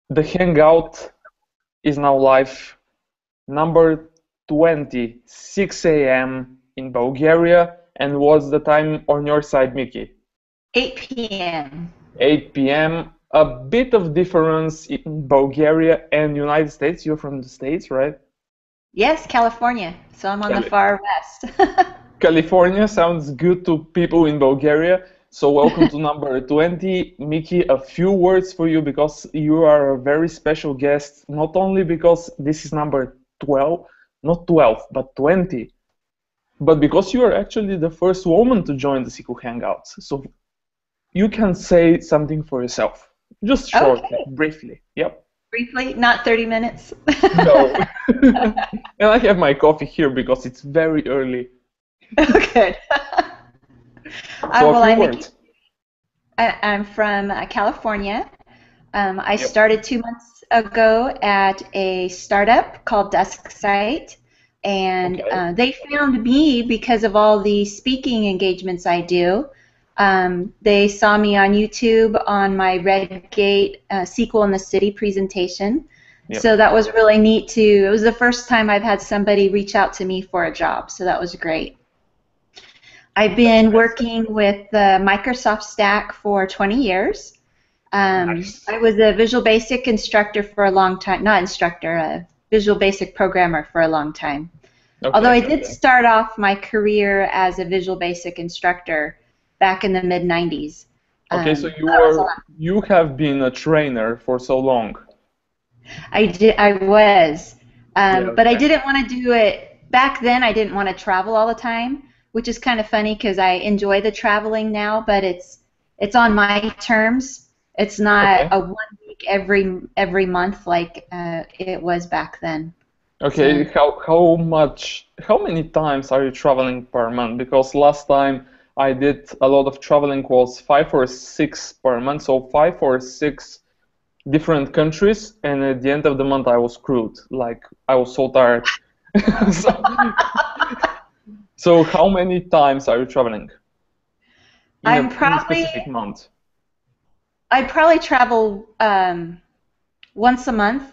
The Hangout is now live, number 20, 6 a.m. in Bulgaria. And what's the time on your side, Mickey? 8 p.m. 8 p.m. A bit of difference in Bulgaria and United States. You're from the States, right? Yes, California. So I'm on the Cali- far west. California sounds good to people in Bulgaria. So welcome to number 20. Mickey, a few words for you because you are a very special guest, not only because this is number 12, not 12, but 20, but because you are actually the first woman to join the SQL Hangouts. So you can say something for yourself. Just shortly, Okay. briefly. Yep. Briefly, not 30 minutes. No. And I have my coffee here because it's very early. Good. So a Well, few words. I'm from California. I Yep. started 2 months ago at a startup called DeskSite, and Okay. they found me because of all the speaking engagements I do. They saw me on YouTube on my Redgate SQL in the City presentation. Yep. So that was really neat too. It was the first time I've had somebody reach out to me for a job, so that was great. I've been working with the Microsoft Stack for 20 years. Nice. I was a Visual Basic instructor for a long time, not instructor, a Visual Basic programmer for a long time. Although I Okay. did start off my career as a Visual Basic instructor back in the mid-90s. Okay, so That was you have been a trainer for so long. I was, Yeah, but I okay. didn't want to do it back then. I didn't want to travel all the time, which is kind of funny because I enjoy the traveling now, but it's on my terms. It's not Okay. a 1 week every month like it was back then. Okay, So how many times are you traveling per month? Because last time I did a lot of traveling was 5 or 6 per month, so 5 or 6 different countries, and at the end of the month I was screwed. Like I was so tired. So, so how many times are you traveling in I'm a probably specific month? I probably travel once a month.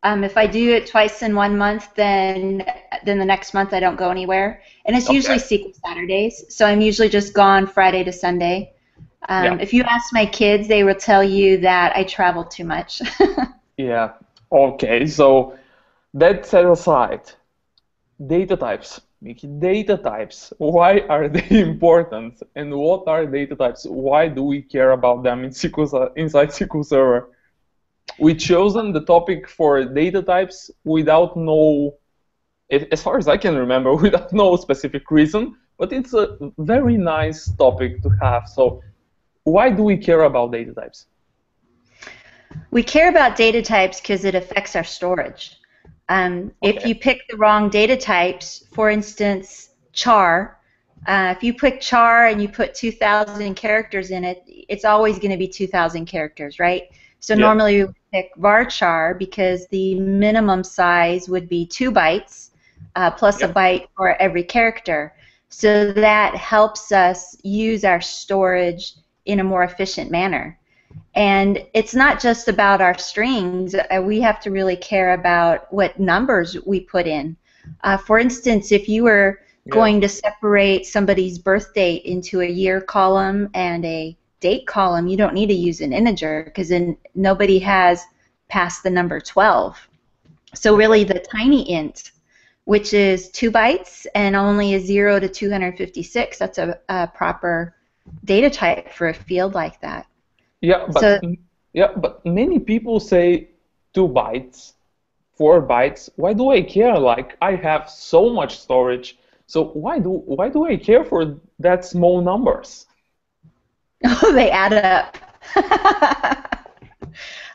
If I do it twice in 1 month, then the next month I don't go anywhere. And it's usually Okay. SQL Saturdays, so I'm usually just gone Friday to Sunday. Yeah. If you ask my kids, they will tell you that I travel too much. Yeah. Okay. So that set aside, data types. Mickey, data types. Why are they important? And what are data types? Why do we care about them in inside SQL Server? We chosen the topic for data types without no, as far as I can remember, without no specific reason. But it's a very nice topic to have. So why do we care about data types? We care about data types because it affects our storage. If Okay. you pick the wrong data types, for instance, char, if you pick char and you put 2,000 characters in it, it's always going to be 2,000 characters, right? So Yeah. normally we would pick varchar because the minimum size would be 2 bytes plus a Yep. byte for every character. So that helps us use our storage in a more efficient manner. And it's not just about our strings. We have to really care about what numbers we put in. For instance, if you were Yeah. going to separate somebody's birth date into a year column and a date column, you don't need to use an integer because then nobody has past the number 12. So really the tiny int, which is 2 bytes and only a 0 to 256, that's a proper data type for a field like that. Yeah, So but many people say 2 bytes, 4 bytes. Why do I care? Like I have so much storage. So why do I care for that small numbers? they add up.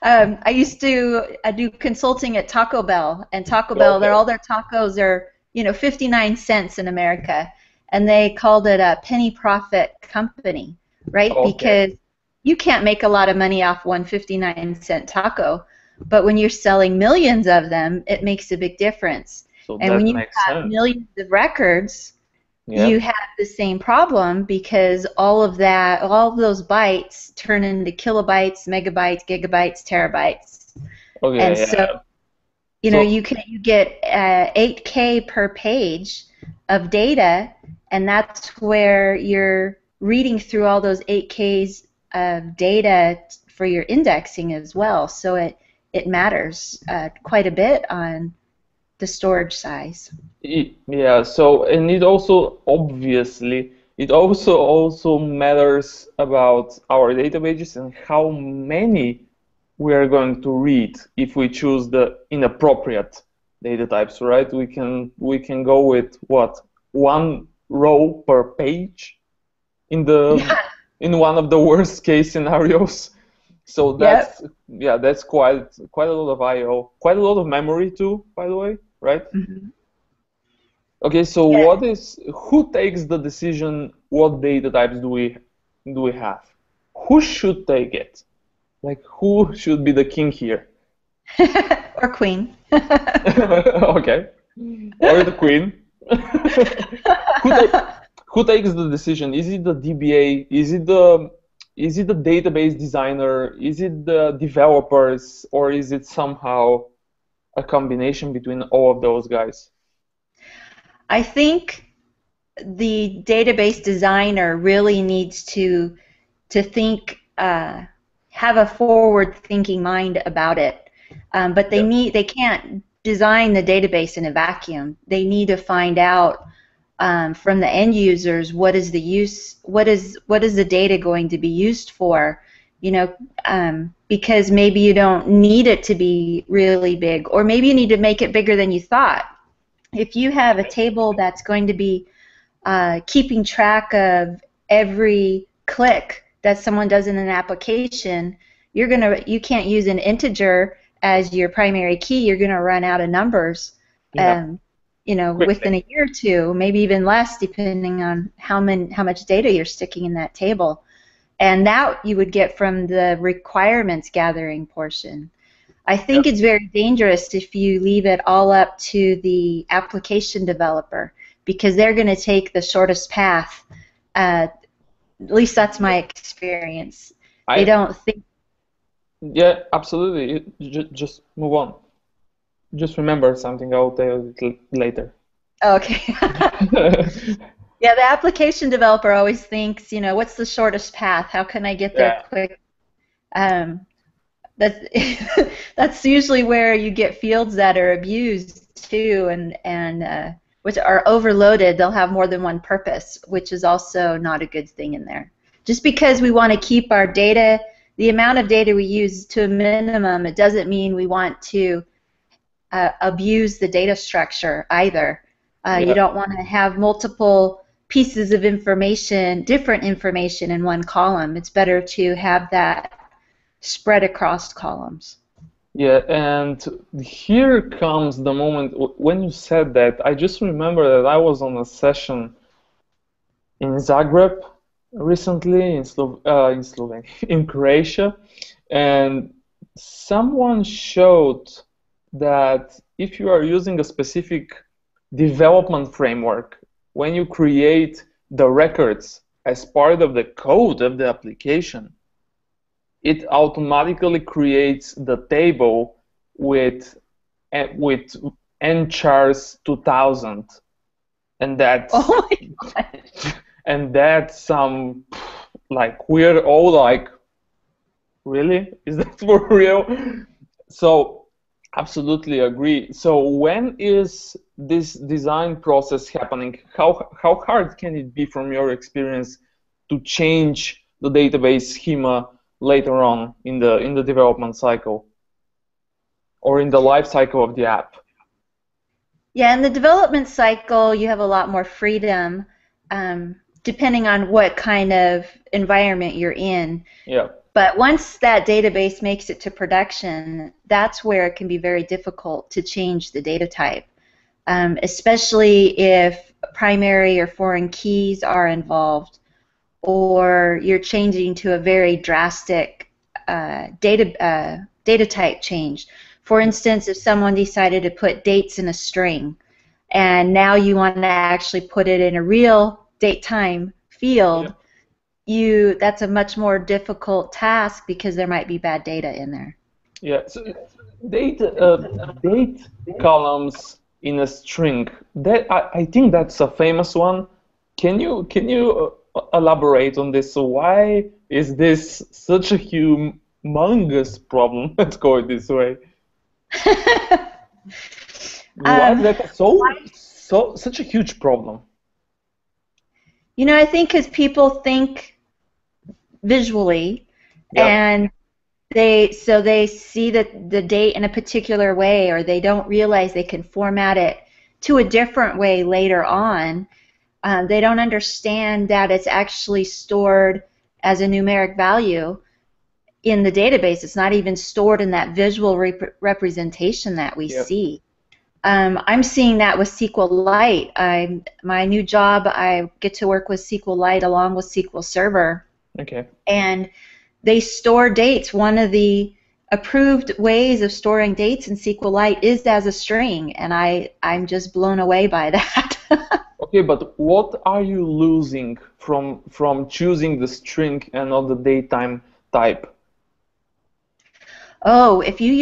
I used to do consulting at Taco Bell, and Taco Bell, Okay. all their tacos are 59 cents in America, and they called it a penny profit company, right? Okay. Because you can't make a lot of money off one 59-cent taco, but when you're selling millions of them, it makes a big difference. So And when that you makes have sense. millions of records, Yeah. you have the same problem because all of that, all of those bytes turn into kilobytes, megabytes, gigabytes, terabytes. And Okay. so, Yeah. you So can you get 8K per page of data, and that's where you're reading through all those 8Ks of data for your indexing as well. So it matters quite a bit on the storage size. Yeah, so and it also obviously it also matters about our databases and how many we are going to read if we choose the inappropriate data types, right? We can go with what, one row per page in the Yeah. in one of the worst case scenarios. So Yep. that's quite a lot of I/O, quite a lot of memory too, by the way, right? Mhm. Okay, so Yeah. who takes the decision what data types do we have? Who should take it? Like who should be the king here? Or queen. Okay. Or the queen. Who take who takes the decision? Is it the DBA? Is it the database designer? Is it the developers? Or is it somehow a combination between all of those guys? I think the database designer really needs to think, have a forward-thinking mind about it. But Yeah. they can't design the database in a vacuum. They need to find out from the end users what is the use, what is the data going to be used for, because maybe you don't need it to be really big, or maybe you need to make it bigger than you thought. If you have a table that's going to be keeping track of every click that someone does in an application, you can't use an integer as your primary key. You're gonna run out of numbers, Yeah. um, Quickly. within a year or two, maybe even less, depending on how much data you're sticking in that table. And that you would get from the requirements gathering portion. I Yeah. think it's very dangerous if you leave it all up to the application developer because they're going to take the shortest path. At least that's my experience. They I don't think. Yeah, absolutely. Just move on. Just remember something. I'll tell you later. Oh, okay. Yeah, the application developer always thinks, what's the shortest path? How can I get there Yeah. quick? Um, that's that's usually where you get fields that are abused too, and which are overloaded. They'll have more than one purpose, which is also not a good thing in there. Just because we want to keep our data, the amount of data we use to a minimum, it doesn't mean we want to abuse the data structure either. You Yeah. don't want to have multiple pieces of information, different information in one column. It's better to have that spread across columns. Yeah, and here comes the moment when you said that. I just remember that I was on a session in Zagreb recently, in Slovenia, in Croatia, and someone showed that if you are using a specific development framework, when you create the records as part of the code of the application, it automatically creates the table with with nchars 2000, and that's Oh my God. and that's some, like, we're all like, really? Is that for real? So absolutely agree. So when is this design process happening? How hard can it be from your experience to change the database schema later on in the development cycle or in the life cycle of the app? Yeah, in the development cycle, you have a lot more freedom, depending on what kind of environment you're in. Yeah. But once that database makes it to production, that's where it can be very difficult to change the data type, especially if primary or foreign keys are involved, or you're changing to a very drastic data type change. For instance, if someone decided to put dates in a string, and now you want to actually put it in a real date time field, that's a much more difficult task because there might be bad data in there. Yeah. So date columns in a string. That I think that's a famous one. Can you elaborate on this? So why is this such a humongous problem? Let's go it this way. Why is that such a huge problem? You know, I think because people think visually, and they see that the date in a particular way, or they don't realize they can format it to a different way later on. They don't understand that it's actually stored as a numeric value in the database. It's not even stored in that visual representation that we see. I'm seeing that with SQLite. My new job, I get to work with SQLite along with SQL Server. Okay. And they store dates. One of the approved ways of storing dates in SQLite is as a string, and I'm just blown away by that. Okay, but what are you losing from choosing the string and not the datetime type? Oh, if you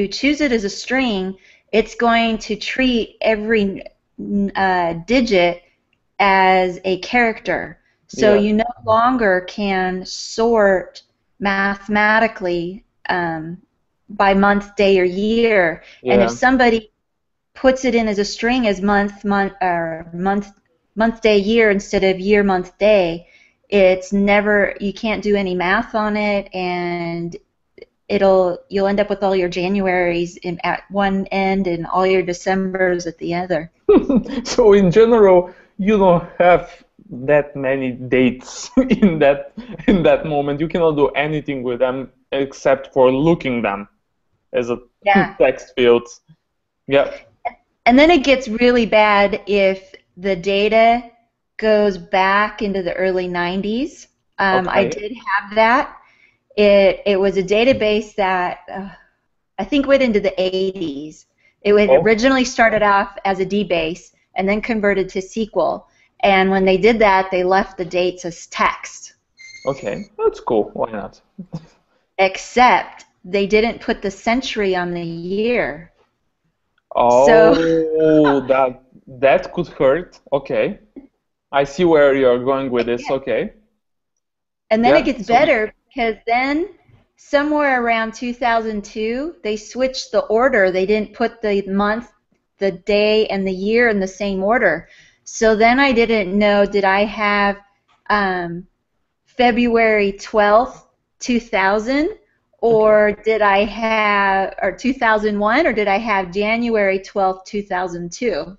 choose it as a string, it's going to treat every digit as a character. So you no longer can sort mathematically by month, day, or year. And if somebody puts it in as a string as month, day, year instead of year, month, day, you can't do any math on it, and you'll end up with all your Januaries at one end and all your Decembers at the other. So in general, you don't have that many dates in that moment. You cannot do anything with them except for looking them as a text field. Yeah. And then it gets really bad if the data goes back into the early 90s. I did have that. It was a database that I think went into the 80s. It originally started off as a DBase and then converted to SQL. And when they did that, they left the dates as text. Okay, that's cool. Why not? Except they didn't put the century on the year. Oh, so, that could hurt. Okay, I see where you're going with this. Okay. And then it gets better because then somewhere around 2002, they switched the order. They didn't put the month, the day, and the year in the same order. So then I didn't know, did I have February 12th, 2000, or did I have, or 2001, or did I have January 12th, 2002?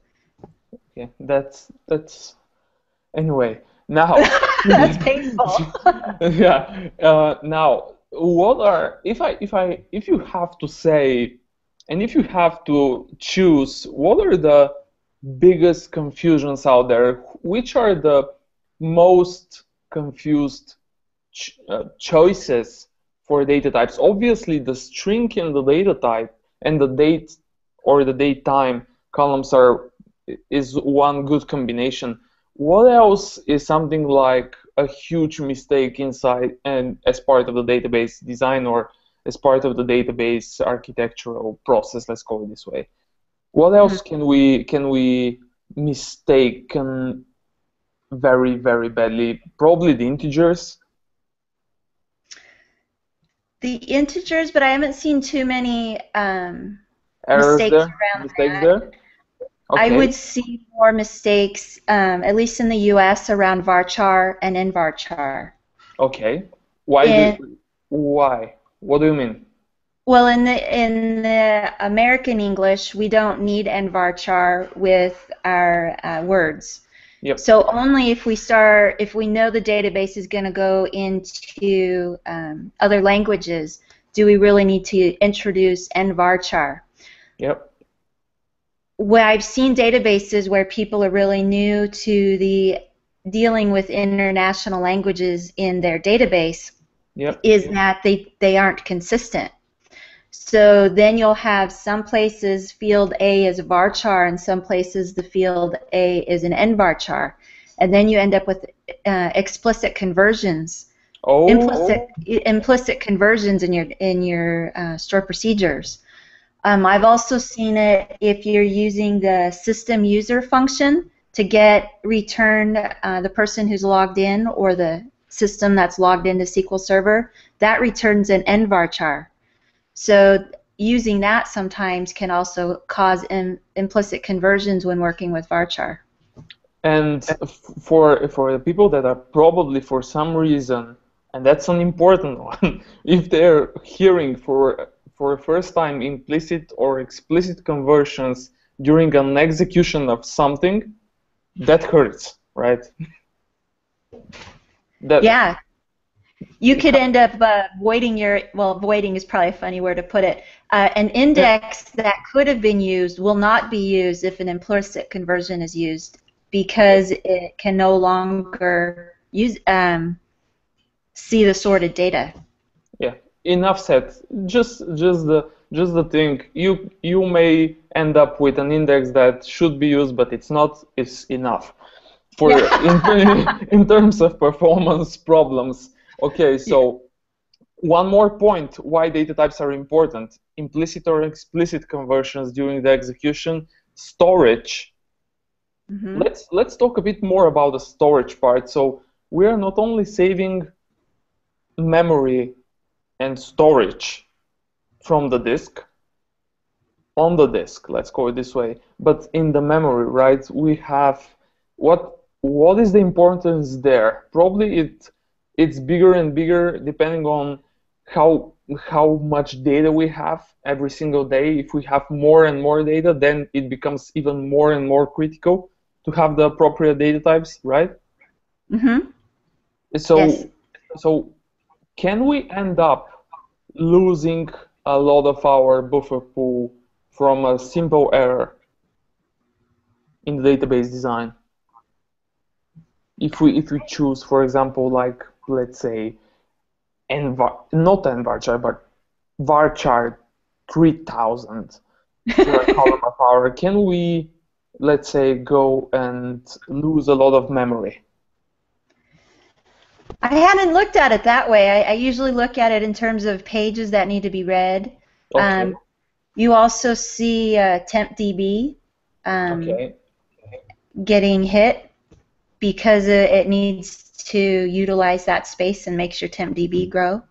Okay, that's anyway. Now that's painful. Yeah. Now, what are if you have to say, and if you have to choose, what are the biggest confusions out there? Which are the most confused choices for data types? Obviously, the string and the data type and the date or the date time columns is one good combination. What else is something like a huge mistake inside and as part of the database design or as part of the database architectural process? Let's call it this way. What else can we mistake very, very badly? Probably the integers. The integers, but I haven't seen too many mistakes around that. There? Okay. I would see more mistakes, at least in the U.S., around varchar and nvarchar. Okay. Why? What do you mean? Well, in the American English, we don't need nvarchar with our words. Yep. So only if we know the database is going to go into other languages, do we really need to introduce nvarchar. Yep. Where I've seen databases where people are really new to the dealing with international languages in their database is that they aren't consistent. So then you'll have some places field A is a varchar, and some places the field A is an nvarchar, and then you end up with explicit conversions, Oh, implicit conversions in your stored procedures. I've also seen it if you're using the system user function to get return the person who's logged in or the system that's logged into SQL Server, that returns an nvarchar. So using that sometimes can also cause implicit conversions when working with varchar. and for the people that are probably for some reason, and that's an important one, if they're hearing for the first time implicit or explicit conversions during an execution of something, that hurts, right? That Yeah, you could end up voiding voiding is probably a funny word to put it. An index that could have been used will not be used if an implicit conversion is used because it can no longer see the sorted data. Yeah, enough said. Just the thing. You may end up with an index that should be used, but it's not. It's enough for in terms of performance problems. Okay, so one more point why data types are important: implicit or explicit conversions during the execution, storage. Mm-hmm. Let's talk a bit more about the storage part. So we are not only saving memory and storage from the disk, on the disk, let's call it this way, but in the memory, right, we have what is the importance there? Probably it's bigger and bigger depending on how much data we have every single day. If we have more and more data, then it becomes even more and more critical to have the appropriate data types, right? Mm-hmm. So Yes. so can we end up losing a lot of our buffer pool from a simple error in the database design? If we choose, for example, like let's say not nvarchar, but varchar 3000 for a column of our, can we, let's say, go and lose a lot of memory? I hadn't looked at it that way. I usually look at it in terms of pages that need to be read. Okay, You also see tempdb okay, getting hit because it needs to utilize that space and makes your tempdb grow.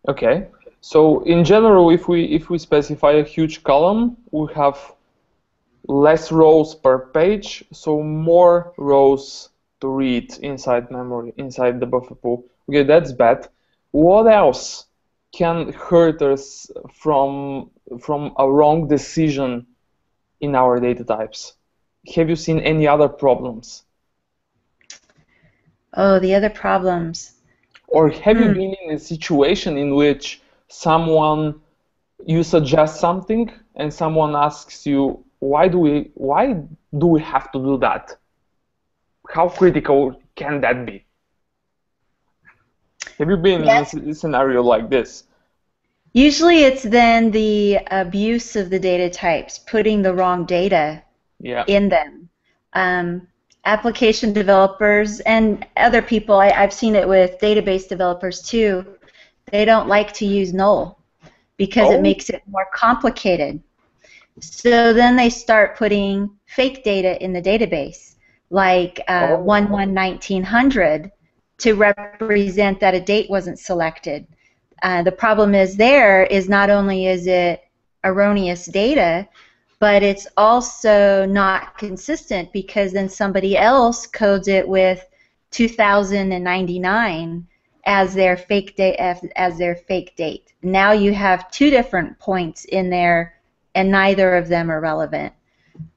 okay. So in general, if we specify a huge column, we have less rows per page, so more rows to read inside memory, inside the buffer pool. Okay, that's bad. What else can hurt us from a wrong decision in our data types? Have you seen any other problems? Oh, the other problems. Or have you been in a situation in which you suggest something and someone asks you, why do we have to do that? How critical can that be? Have you been in Yes. a scenario like this? Usually it's then the abuse of the data types, putting the wrong data Yeah. in them. Application developers and other people, I've seen it with database developers too, they don't like to use null because it Oh, makes it more complicated. So then they start putting fake data in the database, like oh, 11-1900 to represent that a date wasn't selected. The problem is there is not only is it erroneous data, but it's also not consistent because then somebody else codes it with 2099 as their fake date. Now you have two different points in there, and neither of them are relevant.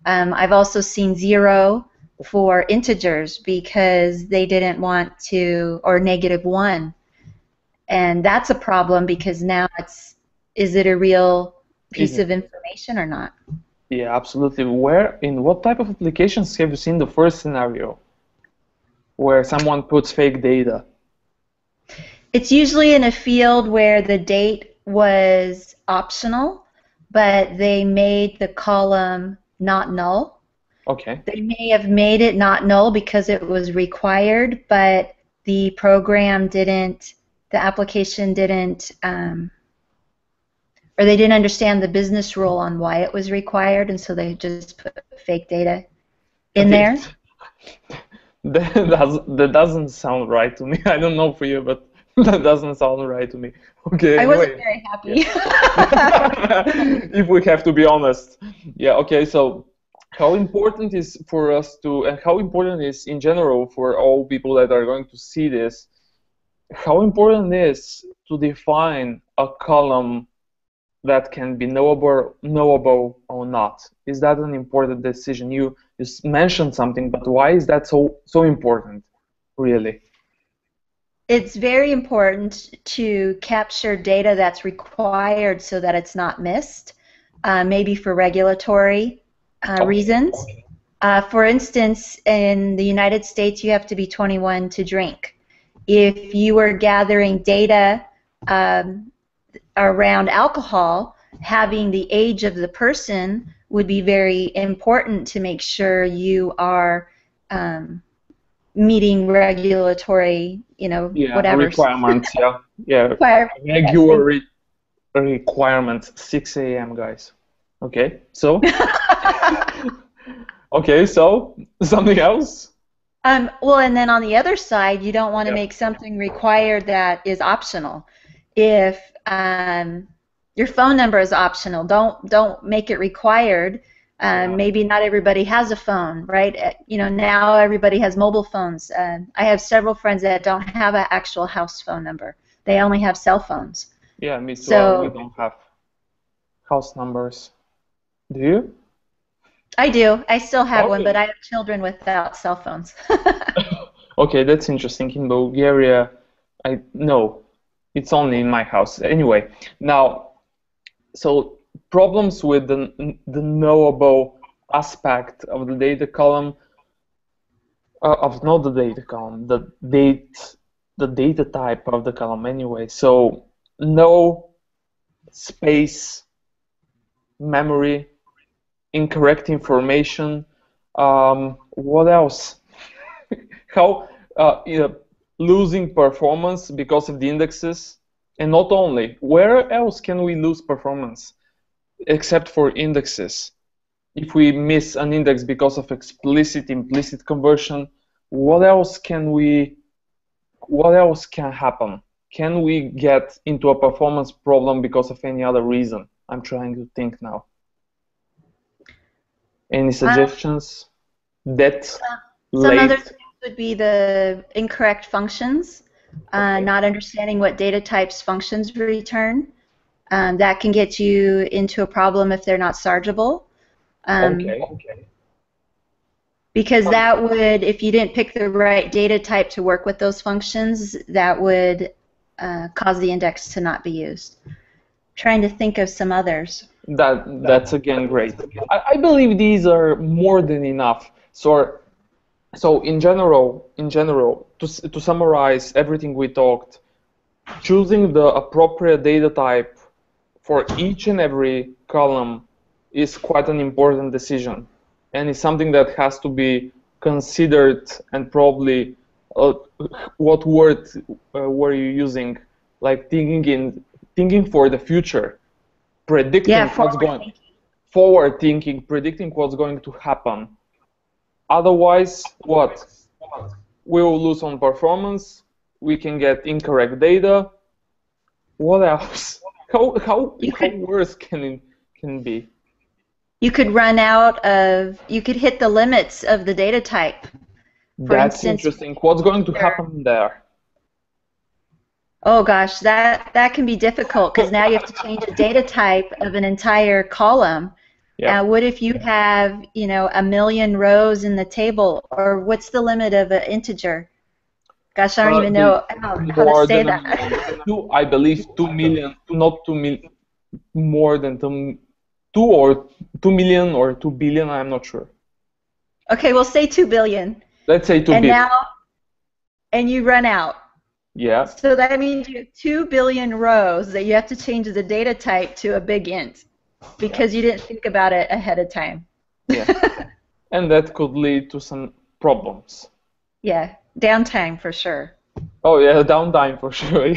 I've also seen 0 for integers because they didn't want to, or -1, and that's a problem because now is it a real is piece it? of information or not? Yeah, absolutely. In what type of applications have you seen the first scenario where someone puts fake data? It's usually in a field where the date was optional, but they made the column not null. Okay. They may have made it not null because it was required, but the program didn't, the application didn't, or they didn't understand the business rule on why it was required, and so they just put fake data in there. That doesn't sound right to me. I don't know for you, but that doesn't sound right to me. Okay, I wasn't anyway. very happy. Yeah. If we have to be honest. Yeah, okay, so how important is for us to, and how important is in general for all people that are going to see this, how important is to define a column that can be knowable or not? Is that an important decision? You mentioned something, but why is that so important, really? It's very important to capture data that's required so that it's not missed, maybe for regulatory reasons. For instance, in the United States, you have to be 21 to drink. If you were gathering data around alcohol, having the age of the person would be very important to make sure you are meeting regulatory, whatever. Requirements, yeah. Regular requirements, 6 a.m., guys. Okay, so? Okay, so something else? Well, and then on the other side, you don't want to make something required that is optional. If your phone number is optional, don't make it required. Maybe not everybody has a phone, right? Now everybody has mobile phones. I have several friends that don't have an actual house phone number. They only have cell phones. Yeah, me too. So, we don't have house numbers. Do you? I do. I still have one, but I have children without cell phones. Okay, that's interesting. In Bulgaria, no, it's only in my house. Anyway, now, so problems with the knowable aspect of the data column, not the data column, the data type of the column anyway. So no space, memory, incorrect information. What else? How losing performance because of the indexes, and not only. Where else can we lose performance except for indexes? If we miss an index because of implicit conversion, what else can happen? Can we get into a performance problem because of any other reason? I'm trying to think now. Any suggestions? Some other things would be the incorrect functions, not understanding what data types functions return. That can get you into a problem if they're not sargeable. Because that would, if you didn't pick the right data type to work with those functions, that would cause the index to not be used. I'm trying to think of some others. That's again great. I believe these are more than enough. So in general, to summarize everything we talked, choosing the appropriate data type for each and every column is quite an important decision, and it's something that has to be considered. And probably, what word were you using? Like thinking for the future, predicting forward thinking, predicting what's going to happen. Otherwise, what? We will lose on performance. We can get incorrect data. What else? How worse can it be? You could you could hit the limits of the data type. That's interesting. What's going to happen there? Oh gosh, that can be difficult because now you have to change the data type of an entire column. What if you have, 1 million rows in the table, or what's the limit of an integer? Gosh, I don't even know how to say that. I believe 2 million, not 2 million, more than 2 million or 2 billion, I'm not sure. Okay, we'll say 2 billion. Let's say 2 billion. And you run out. Yeah. So that means you have 2 billion rows that you have to change the data type to a big int Yeah. because you didn't think about it ahead of time. Yeah. And that could lead to some problems. Yeah, downtime for sure. Oh yeah, downtime for sure.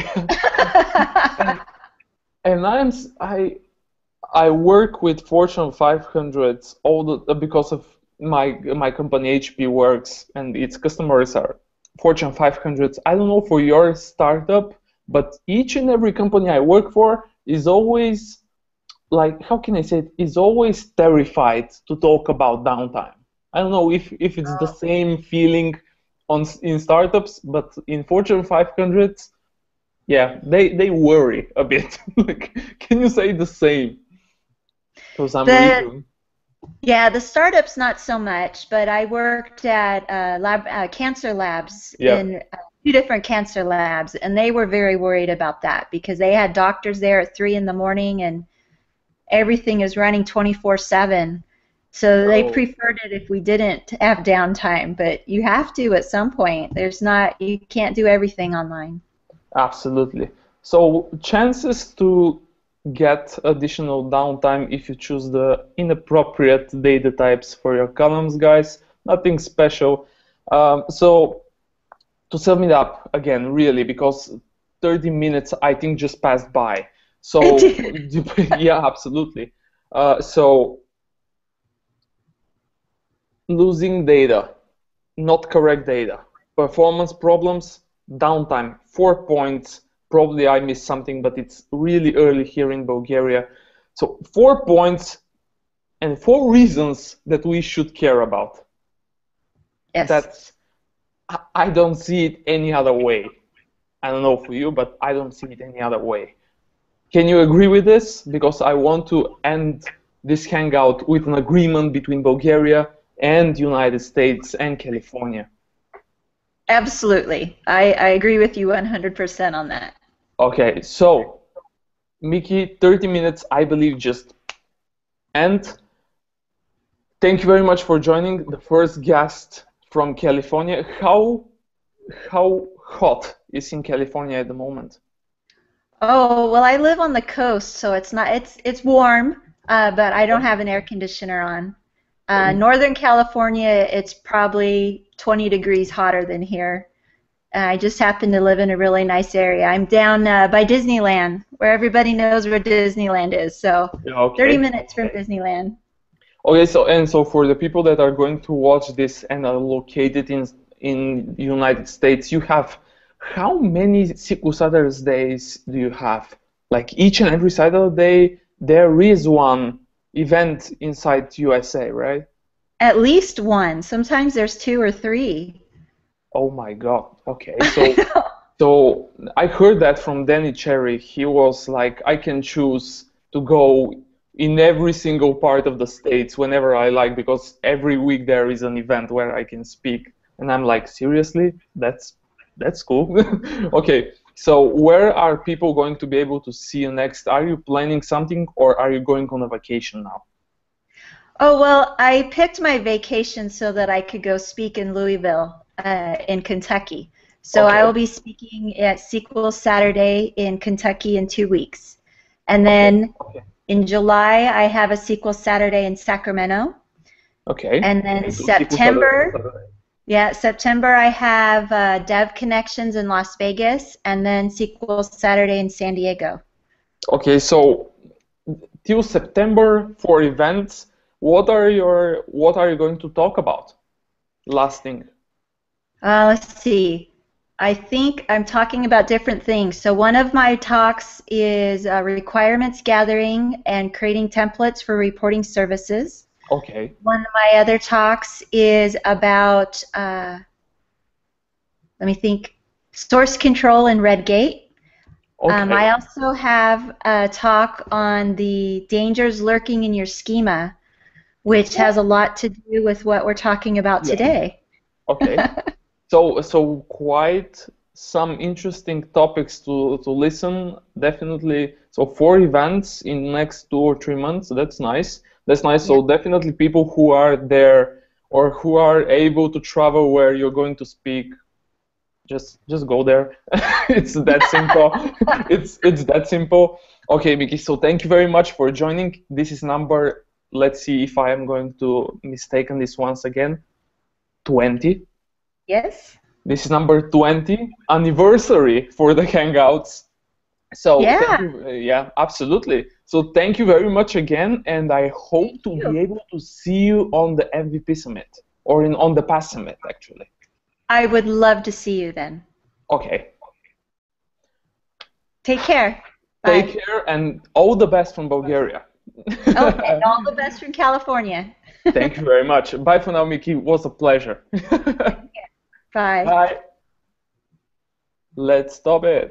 And and I work with Fortune 500s all because of my company HP works and its customers are Fortune 500s. I don't know for your startup, but each and every company I work for is always like, how can I say it, is always terrified to talk about downtime. I don't know if it's the same feeling in startups, but in Fortune 500s, yeah, they worry a bit. Like, can you say the same? Because I'm The reading. Yeah, the startups not so much, but I worked at cancer labs Yeah. in two different cancer labs, and they were very worried about that because they had doctors there at 3 in the morning, and everything is running 24/7. So they Oh, preferred it if we didn't have downtime, but you have to at some point. You can't do everything online. absolutely. So chances to get additional downtime if you choose the inappropriate data types for your columns, guys. Nothing special. So to sum it up again, really, because 30 minutes I think just passed by. It So did. yeah, absolutely. So losing data, not correct data, performance problems, downtime, 4 points. Probably I missed something, but it's really early here in Bulgaria. So 4 points and 4 reasons that we should care about. Yes. That's I don't see it any other way. I don't know for you, but I don't see it any other way. Can you agree with this? Because I want to end this hangout with an agreement between Bulgaria and United States and California. Absolutely. I agree with you 100% on that. Okay, so Mickey, 30 minutes, I believe, just end. Thank you very much for joining the first guest from California. How hot is in California at the moment? Oh, well, I live on the coast, so it's warm, but I don't have an air conditioner on. Northern California, it's probably 20 degrees hotter than here. I just happen to live in a really nice area. I'm down by Disneyland, where everybody knows where Disneyland is. So Yeah, 30 okay. minutes from Disneyland. Okay, so for the people that are going to watch this and are located in the United States, you have how many SQL Saturdays do you have? Like each and every Saturday, there is one event inside USA, right? At least one. Sometimes there's two or three. Oh my God. Okay, I know. so I heard that from Danny Cherry. He was like, I can choose to go in every single part of the states whenever I like because every week there is an event where I can speak. And I'm like, seriously? That's cool. Okay, so where are people going to be able to see you next? Are you planning something or are you going on a vacation now? Oh, well, I picked my vacation so that I could go speak in Louisville, in Kentucky. So I will Okay, be speaking at SQL Saturday in Kentucky in 2 weeks. And okay, then in July, I have a SQL Saturday in Sacramento. okay. And then So SQL Saturday. September, I have Dev Connections in Las Vegas, and then SQL Saturday in San Diego. Okay, so till September for events, what are you going to talk about? Last thing. Let's see. I think I'm talking about different things. So one of my talks is requirements gathering and creating templates for reporting services. Okay. One of my other talks is about, let me think, source control in Redgate. Okay. I also have a talk on the dangers lurking in your schema, which has a lot to do with what we're talking about Yeah. today. Okay. So quite some interesting topics to listen, definitely. So 4 events in the next 2 or 3 months. That's nice. That's nice. Yeah. So definitely people who are there or who are able to travel where you're going to speak Just go there. It's that simple. It's that simple. Okay, Mickey. So thank you very much for joining. This is number. Let's see if I am going to mistaken this once again. 20. Yes. This is number 20 anniversary for the Hangouts. So Yeah. thank you, yeah, absolutely. So thank you very much again, and I hope to be able to see you on the MVP Summit or on the PASS Summit actually. I would love to see you then. Okay. Take care. Bye. Take care and all the best from Bulgaria. Oh, and all the best from California. Thank you very much. Bye for now, Mickey. It was a pleasure. Bye. Bye. Let's stop it.